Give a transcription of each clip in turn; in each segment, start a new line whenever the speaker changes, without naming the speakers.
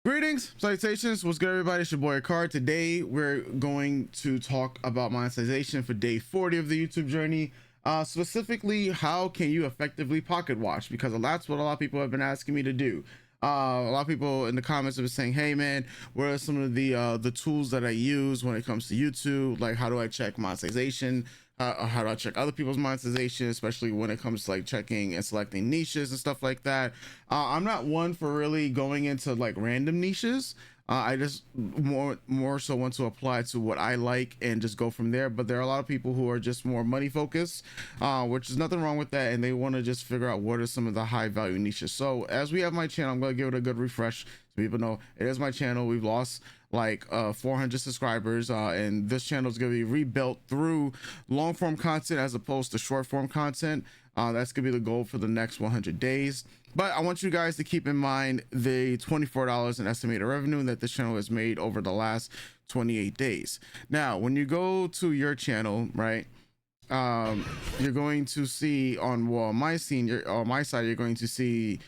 Greetings, salutations, what's good everybody? It's your boy Card. Today we're going to talk about monetization for day 40 of the YouTube journey. Specifically, how can you effectively pocket watch? Because that's what a lot of people have been asking me to do. A lot of people in the comments have been saying, hey man, what are some of the tools that I use when it comes to YouTube? Like, how do I check monetization? How do I check other people's monetization, especially when it comes to like checking and selecting niches and stuff like that? I'm not one for really going into like random niches. I just more so want to apply to what I like and just go from there. But there are a lot of people who are just more money focused, which is nothing wrong with that, and they want to just figure out what are some of the high value niches. So as we have my channel, I'm going to give it a good refresh so people know it is my channel. We've lost like 400 subscribers, and this channel is going to be rebuilt through long form content as opposed to short form content. That's gonna be the goal for the next 100 days. But I want you guys to keep in mind the $24 in estimated revenue that this channel has made over the last 28 days. Now, when you go to your channel, right, you're going to see on my side, you're going to see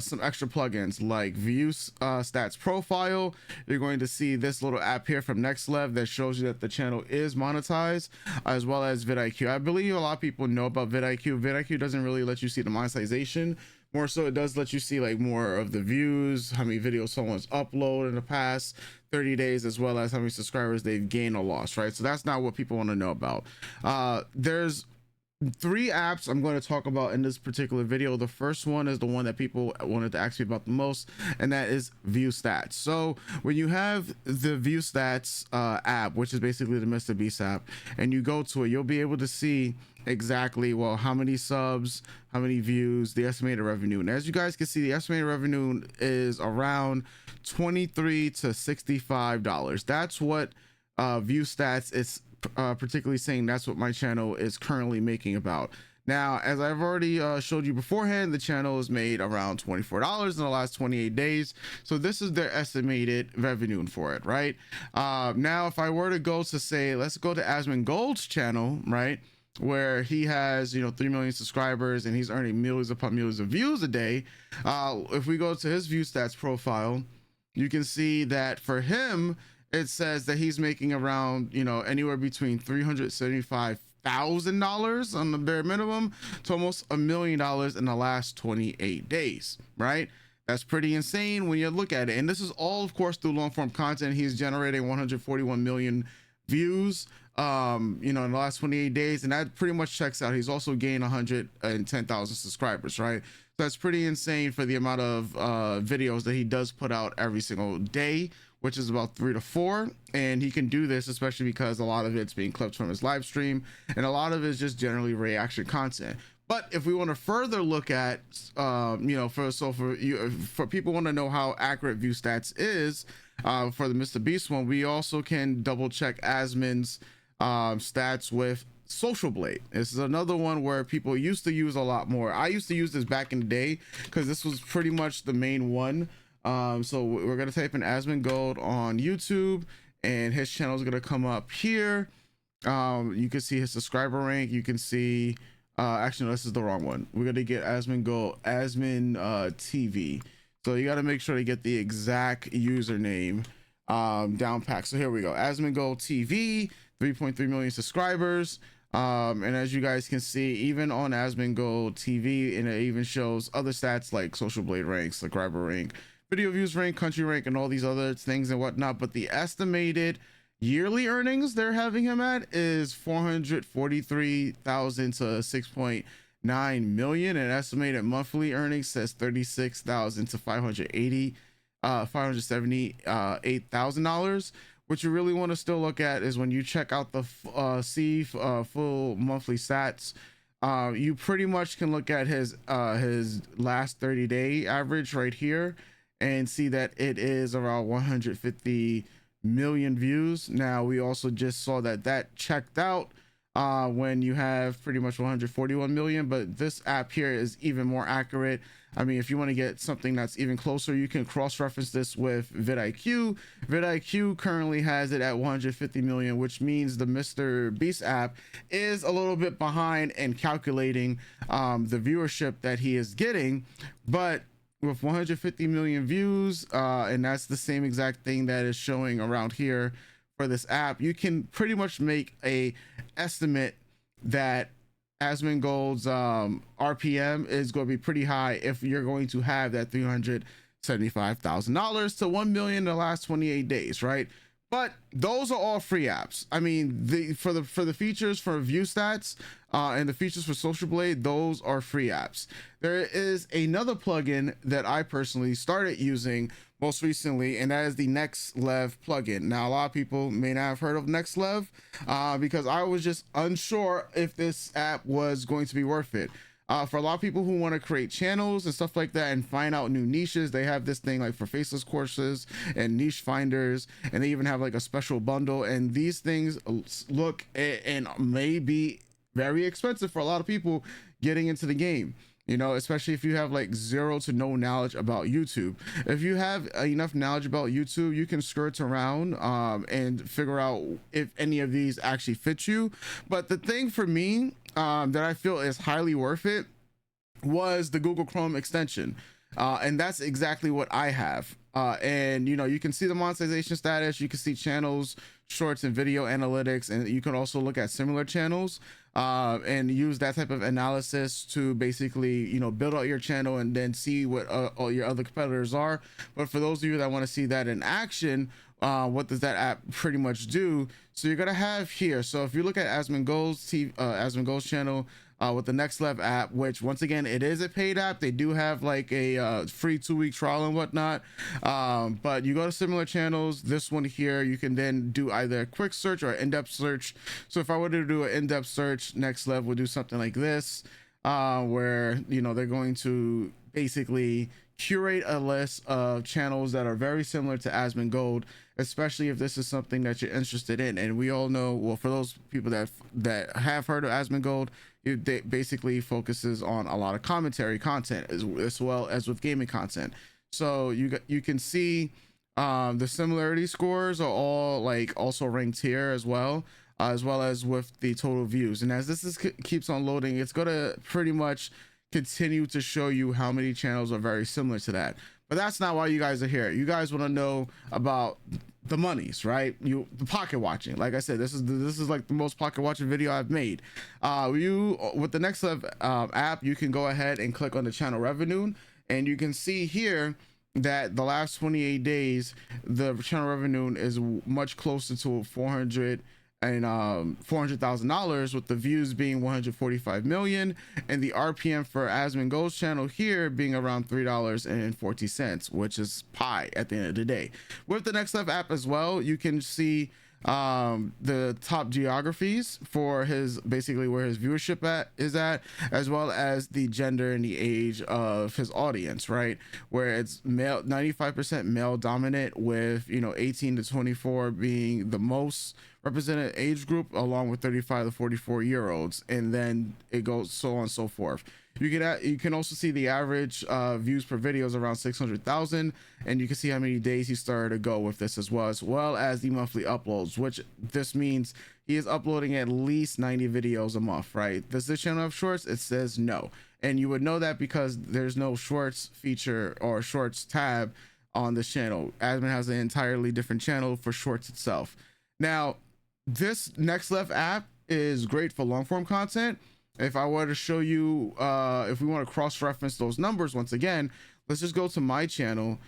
some extra plugins like ViewStats profile. You're going to see this little app here from NextLev that shows you that the channel is monetized, as well as vidIQ. I believe a lot of people know about vidIQ. vidIQ doesn't really let you see the monetization. More so, it does let you see like more of the views, how many videos someone's uploaded in the past 30 days, as well as how many subscribers they've gained or lost, right? So that's not what people want to know about. There's 3 apps I'm going to talk about in this particular video. The first one is the one that people wanted to ask me about the most, and that is ViewStats. So when you have the ViewStats app, which is basically the Mr. Beast app, and you go to it, you'll be able to see exactly, well, how many subs, how many views, the estimated revenue. And as you guys can see, the estimated revenue is around $23 to $65. That's what ViewStats is particularly saying. That's what my channel is currently making about. Now, as I've already showed you beforehand, the channel has made around $24 in the last 28 days. So this is their estimated revenue for it, right? Now, if I were to go to say, let's go to Asmongold's channel, right, where he has 3 million subscribers and he's earning millions upon millions of views a day. If we go to his ViewStats profile, you can see that for him, it says that he's making around anywhere between $375,000 on the bare minimum to almost $1 million in the last 28 days, right? That's pretty insane when you look at it. And this is all, of course, through long form content. He's generating 141 million views in the last 28 days, and that pretty much checks out. He's also gained 110,000 subscribers, right? So that's pretty insane for the amount of videos that he does put out every single day, which is about 3 to 4. And he can do this especially because a lot of it's being clipped from his live stream, and a lot of it is just generally reaction content. But if we want to further look at for people want to know how accurate ViewStats is for the Mr. Beast one, we also can double check Asmon's stats with Social Blade. This is another one where people used to use a lot more. I used to use this back in the day because this was pretty much the main one. So we're gonna type in Asmongold on YouTube, and his channel is gonna come up here. You can see his subscriber rank. You can see actually, no, this is the wrong one. We're gonna get Asmongold, TV. So you got to make sure to get the exact username down packed. So here we go, Asmongold TV, 3.3 million subscribers. And as you guys can see, even on Asmongold TV, and it even shows other stats like Social Blade rank, subscriber rank, video views rank, country rank, and all these other things and whatnot. But the estimated yearly earnings they're having him at is 443,000 to 6.9 million, and estimated monthly earnings says 36,000 to $578,000. What you really want to still look at is when you check out the full monthly stats. You pretty much can look at his last 30-day average right here and see that it is around 150 million views. Now we also just saw that checked out when you have pretty much 141 million, but this app here is even more accurate. I mean, if you want to get something that's even closer, you can cross-reference this with vidIQ. vidIQ currently has it at 150 million, which means the Mr. Beast app is a little bit behind in calculating the viewership that he is getting. But with 150 million views, and that's the same exact thing that is showing around here for this app. You can pretty much make a estimate that Asmongold's RPM is going to be pretty high if you're going to have that $375,000 to 1 million in the last 28 days, right? But those are all free apps. I mean, for the features for ViewStats and the features for Social Blade, those are free apps. There is another plugin that I personally started using most recently, and that is the NextLev plugin. Now, a lot of people may not have heard of NextLev because I was just unsure if this app was going to be worth it. For a lot of people who want to create channels and stuff like that and find out new niches, they have this thing like for faceless courses and niche finders, and they even have like a special bundle. And these things look and may be very expensive for a lot of people getting into the game, you know, especially if you have like zero to no knowledge about YouTube. If you have enough knowledge about YouTube, you can skirt around and figure out if any of these actually fit you. But the thing for me that I feel is highly worth it was the Google Chrome extension, and that's exactly what I have. And you know, you can see the monetization status, you can see channels, shorts, and video analytics, and you can also look at similar channels and use that type of analysis to basically, you know, build out your channel and then see what all your other competitors are. But for those of you that want to see that in action, what does that app pretty much do? So you're gonna have here, so if you look at Asmongold's channel with the NextLev app, which once again, it is a paid app. They do have like a free 2-week trial and whatnot, but you go to similar channels. This one here, you can then do either a quick search or an in-depth search. So if I were to do an in-depth search, NextLev will do something like this, where, you know, they're going to basically curate a list of channels that are very similar to Asmongold, especially if this is something that you're interested in. And we all know, well, for those people that have heard of Asmongold, it basically focuses on a lot of commentary content as well as with gaming content. So you can see the similarity scores are all like also ranked here as well as with the total views. And as this keeps on loading, it's gonna pretty much continue to show you how many channels are very similar to that. But that's not why you guys are here. You guys want to know about the monies, right? The pocket watching. Like I said, this is like the most pocket watching video I've made. With the NextLev app, you can go ahead and click on the channel revenue, and you can see here that the last 28 days, the channel revenue is much closer to $400,000, with the views being 145 million, and the RPM for Asmongold's channel here being around $3.40, which is pie at the end of the day. With the NextLev app as well, you can see the top geographies for his, basically where his viewership is at, as well as the gender and the age of his audience, right? Where it's male, 95% male dominant, with, you know, 18 to 24 being the most represented age group, along with 35 to 44-year-olds, and then it goes so on and so forth. You can also see the average views per video is around 600,000, and you can see how many days he started to go with this, as well as the monthly uploads, which this means he is uploading at least 90 videos a month, right? Does this channel have shorts? It says no, and you would know that because there's no shorts feature or shorts tab on this channel. Asmon has an entirely different channel for shorts itself. Now, this NextLev app is great for long form content. If I were to show you, if we want to cross-reference those numbers once again, let's just go to my channel,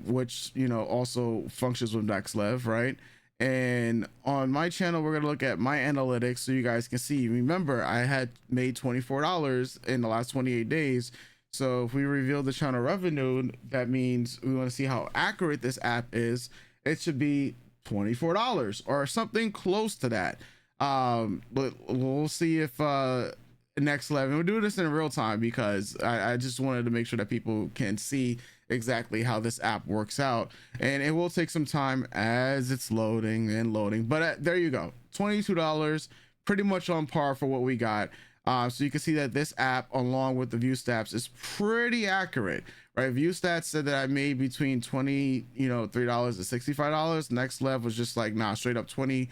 which, you know, also functions with NextLev, right? And on my channel, we're gonna look at my analytics so you guys can see. Remember, I had made $24 in the last 28 days. So if we reveal the channel revenue, that means we want to see how accurate this app is. It should be $24 or something close to that. But we'll see if NextLev, and we'll do this in real time because I just wanted to make sure that people can see exactly how this app works out, and it will take some time as it's loading and loading. But there you go, $22, pretty much on par for what we got. So you can see that this app, along with the ViewStats, is pretty accurate, right? ViewStats said that I made between $23 and $65. NextLev was just like, nah, straight up $22,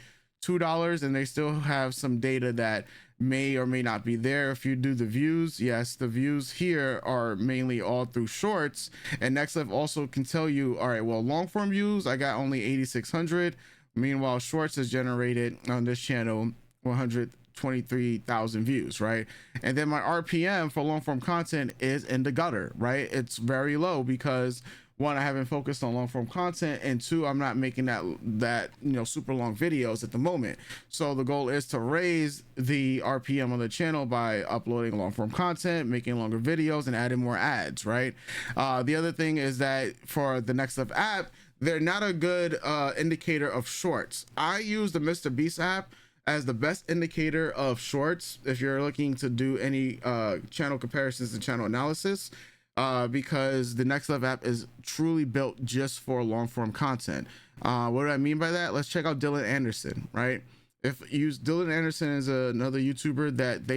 and they still have some data that may or may not be there. If you do the views, yes, the views here are mainly all through shorts. And NextLev also can tell you, all right, well, long form views, I got only 8,600. Meanwhile, shorts has generated on this channel 123,000 views, right? And then my RPM for long form content is in the gutter, right? It's very low because one, I haven't focused on long form content, and two, I'm not making that super long videos at the moment. So the goal is to raise the RPM on the channel by uploading long form content, making longer videos, and adding more ads, right? The other thing is that for the NextLev app, they're not a good indicator of shorts. I use the Mr. Beast app as the best indicator of shorts if you're looking to do any channel comparisons and channel analysis, because the NextLev app is truly built just for long form content. What do I mean by that? Let's check out Dylan Anderson, right? If you use Dylan Anderson as another YouTuber that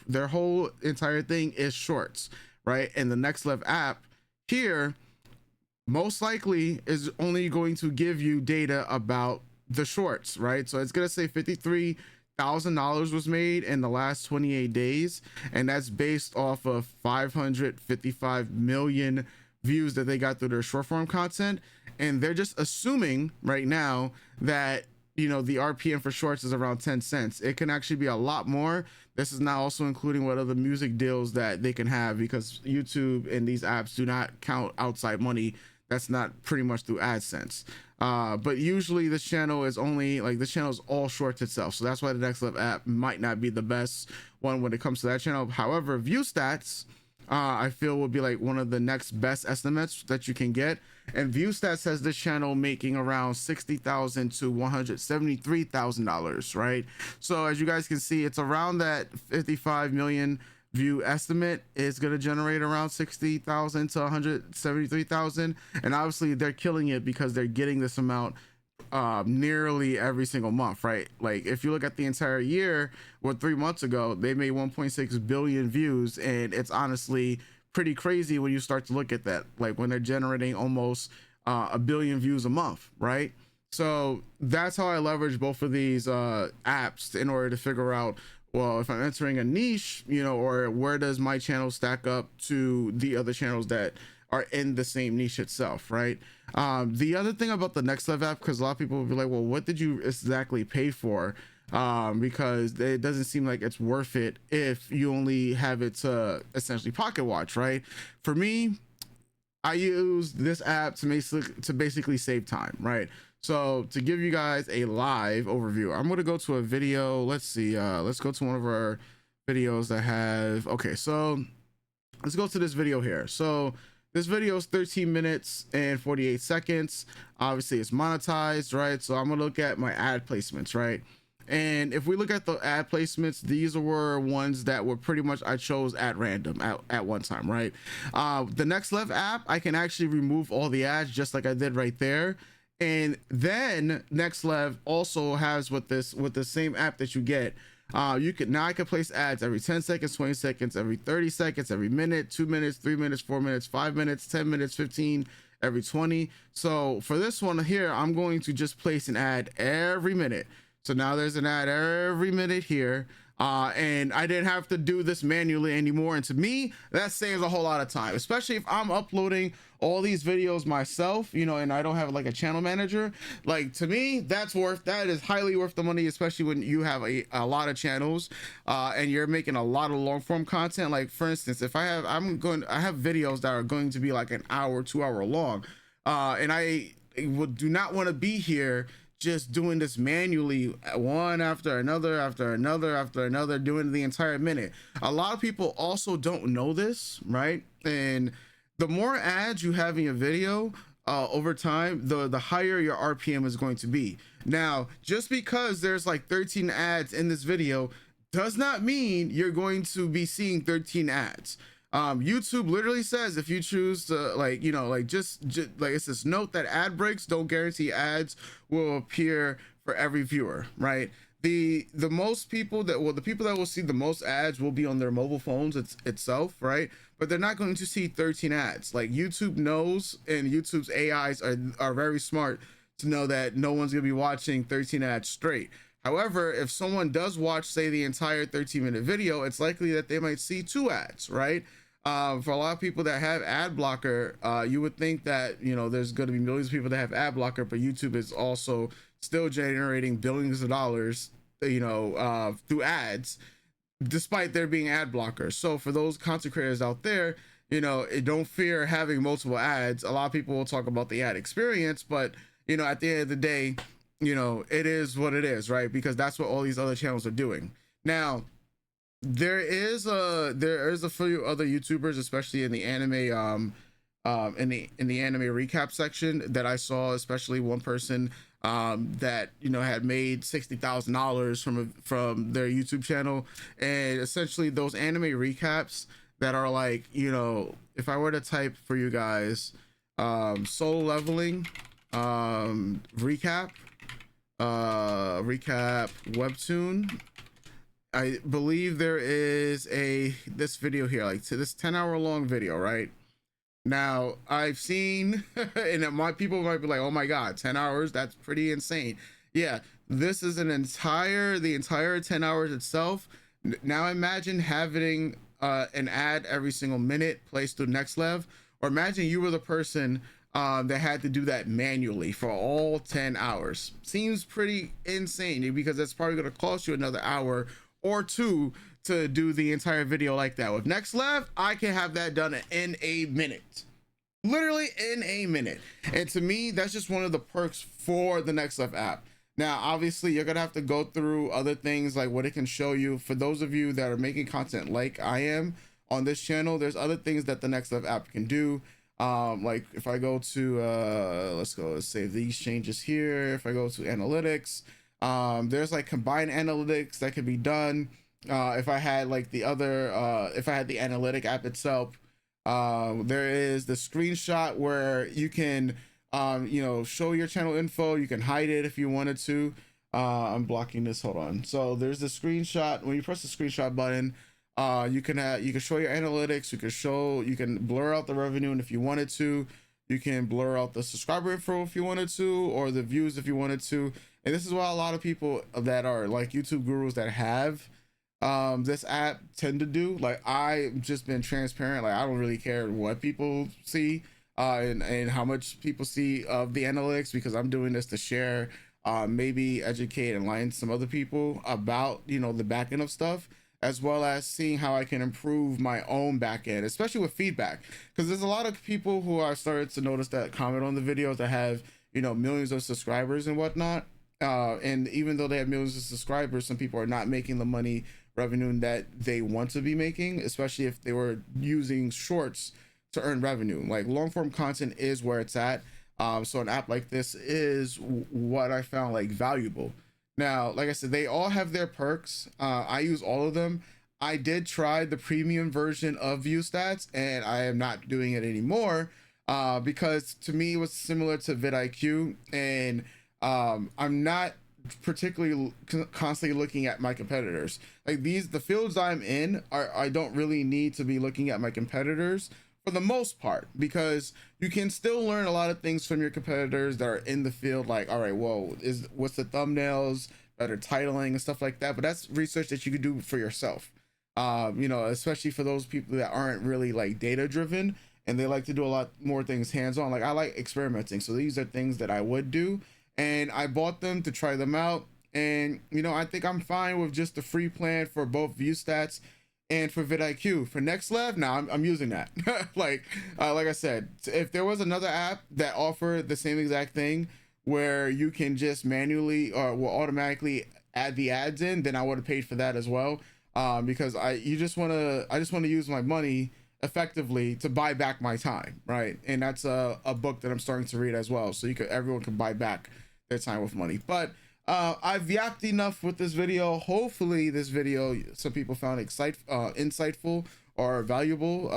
their whole entire thing is shorts, right? And the NextLev app here most likely is only going to give you data about the shorts, right? So it's gonna say $53,000 was made in the last 28 days, and that's based off of 555 million views that they got through their short form content. And they're just assuming right now that the RPM for shorts is around 10 cents. It can actually be a lot more. This is not also including what other music deals that they can have, because YouTube and these apps do not count outside money that's not pretty much through AdSense. But usually this channel is only this channel is all shorts itself, so that's why the NextLev app might not be the best one when it comes to that channel. However, ViewStats I feel will be one of the next best estimates that you can get, and ViewStats has this channel making around $60,000 to $173,000, right? So as you guys can see, it's around that 55 million view estimate is going to generate around 60,000 to 173,000, and obviously they're killing it because they're getting this amount nearly every single month, right? Like if you look at the entire year, 3 months ago they made 1.6 billion views, and it's honestly pretty crazy when you start to look at that, when they're generating almost a billion views a month, right? So that's how I leverage both of these apps in order to figure out, well, if I'm entering a niche, or where does my channel stack up to the other channels that are in the same niche itself, right? The other thing about the NextLev app, because a lot of people will be like, well, what did you exactly pay for? Because it doesn't seem like it's worth it if you only have it to essentially pocket watch, right? For me, I use this app to basically save time, right? So to give you guys a live overview, I'm going to go to a video. Let's see. Let's go to one of our videos that have, okay, so let's go to this video here. So this video is 13 minutes and 48 seconds. Obviously it's monetized, right? So I'm going to look at my ad placements, right? And if we look at the ad placements, these were ones that were pretty much I chose at random at one time, right? The NextLev app, I can actually remove all the ads just like I did right there. And then NextLev also has with the same app that you get, I can place ads every 10 seconds, 20 seconds, every 30 seconds, every minute, 2 minutes, 3 minutes, 4 minutes, 5 minutes, 10 minutes, 15, every 20. So for this one here, I'm going to just place an ad every minute. So now there's an ad every minute here. And I didn't have to do this manually anymore. And to me, that saves a whole lot of time, especially if I'm uploading all these videos myself, and I don't have a channel manager. To me, that is highly worth the money, especially when you have a lot of channels and you're making a lot of long form content. Like for instance, if I have videos that are going to be an hour, 2 hour long, and I do not want to be here just doing this manually, one after another, doing the entire minute. A lot of people also don't know this, right? And the more ads you have in your video over time, the higher your RPM is going to be. Now, just because there's 13 ads in this video does not mean you're going to be seeing 13 ads. YouTube literally says if you choose to just it's this note that ad breaks don't guarantee ads will appear for every viewer, right? The most people the people that will see the most ads will be on their mobile phones itself, right? But they're not going to see 13 ads. YouTube knows, and YouTube's AIs are very smart to know that no one's gonna be watching 13 ads straight. However, if someone does watch, say, the entire 13-minute video, it's likely that they might see 2 ads, right? For a lot of people that have ad blocker, you would think that, you know, there's going to be millions of people that have ad blocker, but YouTube is also still generating billions of dollars, you know, through ads, despite there being ad blockers. So for those content creators out there, you know, don't fear having multiple ads. A lot of people will talk about the ad experience, but, you know, at the end of the day, you know, it is what it is, right? Because that's what all these other channels are doing. Now, there is a few other YouTubers, especially in the anime in the anime recap section, that I saw, especially one person that, you know, had made $60,000 from their YouTube channel. And essentially those anime recaps that are like, you know, if I were to type for you guys Solo Leveling recap webtoon, I believe there is this video here, like this 10-hour long video, right? Now I've seen and people might be like, oh my god, 10 hours, that's pretty insane. Yeah, this is the entire 10 hours itself. Now imagine having an ad every single minute placed through NextLev, or imagine you were the person that had to do that manually for all 10 hours. Seems pretty insane, because that's probably going to cost you another hour or 2 to do the entire video like that. With NextLev, I can have that done in a minute, literally in a minute. And to me, that's just one of the perks for the NextLev app. Now, obviously, you're gonna have to go through other things like what it can show you. For those of you that are making content like I am on this channel, there's other things that the NextLev app can do. Like if I go to let's save these changes here. If I go to analytics, there's like combined analytics that can be done. If I had like the analytic app itself, there is the screenshot where you can you know, show your channel info. You can hide it if you wanted to. I'm blocking this, hold on. So there's the screenshot. When you press the screenshot button, you can show your analytics, you can blur out the revenue, and if you wanted to, you can blur out the subscriber info if you wanted to, or the views if you wanted to. And this is why a lot of people that are like YouTube gurus that have this app tend to do. Like, I've just been transparent. Like, I don't really care what people see and how much people see of the analytics, because I'm doing this to share, maybe educate and enlighten some other people about, you know, the back end of stuff, as well as seeing how I can improve my own back end, especially with feedback. Because there's a lot of people who are started to notice that comment on the videos that have, you know, millions of subscribers and whatnot. And even though they have millions of subscribers, some people are not making the money revenue that they want to be making, especially if they were using shorts to earn revenue. Like, long form content is where it's at. So an app like this is what I found like valuable. Now, like I said, they all have their perks. I use all of them. I did try the premium version of ViewStats, and I am not doing it anymore because to me it was similar to vidIQ, and I'm not particularly constantly looking at my competitors. Like, the fields I'm in I don't really need to be looking at my competitors for the most part, because you can still learn a lot of things from your competitors that are in the field. Like, all right, whoa, what's the thumbnails, better titling and stuff like that. But that's research that you could do for yourself. You know, especially for those people that aren't really like data driven and they like to do a lot more things hands-on. Like, I like experimenting, so these are things that I would do, and I bought them to try them out. And, you know, I think I'm fine with just the free plan for both ViewStats and for vidIQ. For NextLev, now I'm using that. like I said, if there was another app that offered the same exact thing where you can just manually or will automatically add the ads in, then I would have paid for that as well. Because I just want to use my money effectively to buy back my time, right? And that's a book that I'm starting to read as well, so everyone can buy back their time with money. But I've yapped enough with this video. Hopefully this video some people found insightful or valuable.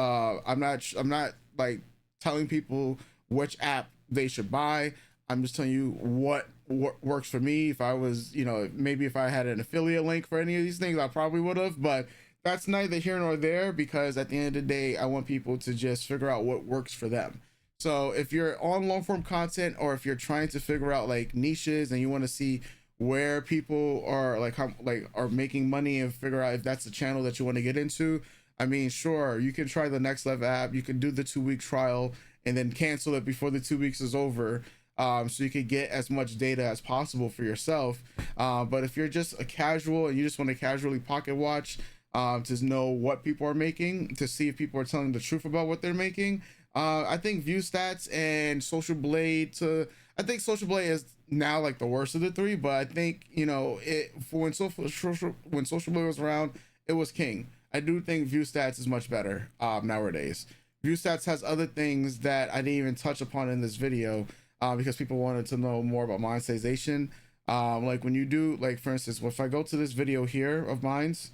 I'm not like telling people which app they should buy. I'm just telling you what works for me. If I was, you know, maybe if I had an affiliate link for any of these things, I probably would have, but that's neither here nor there, because at the end of the day, I want people to just figure out what works for them. So if you're on long form content, or if you're trying to figure out like niches and you want to see where people are like how like are making money and figure out if that's the channel that you want to get into. I mean, sure, you can try the NextLev app, you can do the 2-week trial and then cancel it before the 2 weeks is over, so you can get as much data as possible for yourself. But if you're just a casual and you just want to casually pocket watch, to know what people are making, to see if people are telling the truth about what they're making, I think ViewStats and Social Blade I think Social Blade is now like the worst of the three, but I think, you know, it for when Social Blade was around, it was king. I do think ViewStats is much better nowadays. ViewStats has other things that I didn't even touch upon in this video, because people wanted to know more about monetization. Like when you do, like for instance, if I go to this video here of mine's,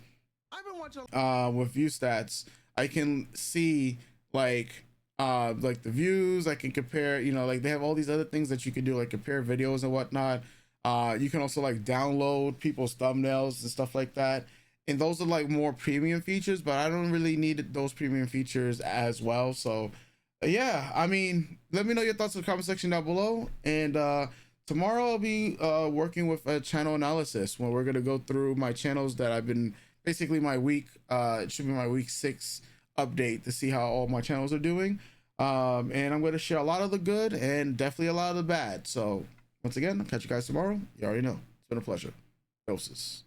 I've been watching with ViewStats, I can see like the views. I can compare, you know, like they have all these other things that you can do, like compare videos and whatnot. You can also like download people's thumbnails and stuff like that, and those are like more premium features, but I don't really need those premium features as well. So yeah, I mean, let me know your thoughts in the comment section down below. And tomorrow I'll be working with a channel analysis where we're going to go through my channels that I've been basically my week, it should be my week 6 update to see how all my channels are doing. And I'm going to share a lot of the good and definitely a lot of the bad. So once again, I'll catch you guys tomorrow. You already know. It's been a pleasure. Doses.